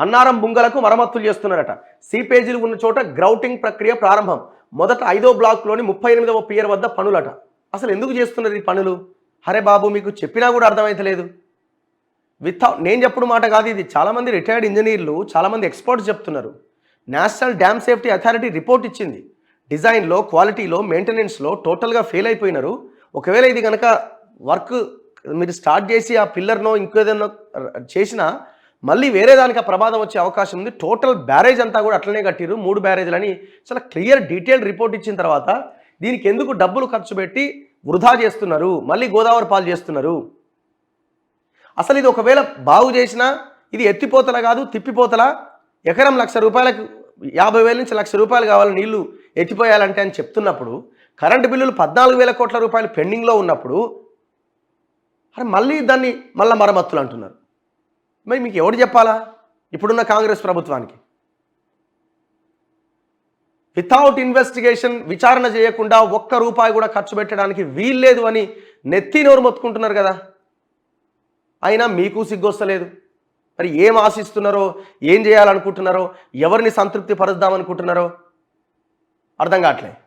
అన్నారం బుంగలకు మరమ్మతులు చేస్తున్నారట. సీపేజీలు ఉన్న చోట గ్రౌటింగ్ ప్రక్రియ ప్రారంభం. మొదట 5వ బ్లాక్లోని 38వ పియర్ వద్ద పనులట. అసలు ఎందుకు చేస్తున్నారు ఈ పనులు? అరే బాబు, మీకు చెప్పినా కూడా అర్థమైతలేదు. నేను చెప్పుడు మాట కాదు ఇది. చాలామంది రిటైర్డ్ ఇంజనీర్లు, చాలామంది ఎక్స్పర్ట్స్ చెప్తున్నారు. National dam safety authority report ఇచ్చింది. డిజైన్లో, క్వాలిటీలో, మెయింటెనెన్స్లో టోటల్గా ఫెయిల్ అయిపోయినారు. ఒకవేళ ఇది కనుక వర్క్ మీరు స్టార్ట్ చేసి ఆ పిల్లర్నో ఇంకేదన్నా చేసినా మళ్ళీ వేరే దానికి ఆ ప్రమాదం వచ్చే అవకాశం ఉంది. టోటల్ బ్యారేజ్ అంతా కూడా అట్లనే కట్టిరు, 3 బ్యారేజ్లని చాలా క్లియర్ డీటెయిల్డ్ రిపోర్ట్ ఇచ్చిన తర్వాత దీనికి ఎందుకు డబ్బులు ఖర్చు పెట్టి వృధా చేస్తున్నారు, మళ్ళీ గోదావరి పాలు చేస్తున్నారు? అసలు ఇది ఒకవేళ బాగు చేసినా ఇది ఎత్తిపోతల కాదు, తిప్పిపోతల. ఎకరం ₹1,00,000, 50,000 నుంచి ₹1,00,000 కావాలి నీళ్లు ఎత్తిపోయాలంటే అని చెప్తున్నప్పుడు, కరెంటు బిల్లులు 14,000 కోట్ల రూపాయలు పెండింగ్లో ఉన్నప్పుడు అరే మళ్ళీ దాన్ని మరమ్మతులు అంటున్నారు. మరి మీకు ఎవరు చెప్పాలా ఇప్పుడున్న కాంగ్రెస్ ప్రభుత్వానికి? వితౌట్ ఇన్వెస్టిగేషన్, విచారణ చేయకుండా ₹1 కూడా ఖర్చు పెట్టడానికి వీల్లేదు అని నెత్తి నోరు మొత్తుకుంటున్నారు కదా. అయినా మీకు సిగ్గొస్తలేదు. మరి ఏం ఆశిస్తున్నారో, ఏం చేయాలనుకుంటున్నారో, ఎవరిని సంతృప్తి పరుద్దామనుకుంటున్నారో అర్థం కావట్లేదు.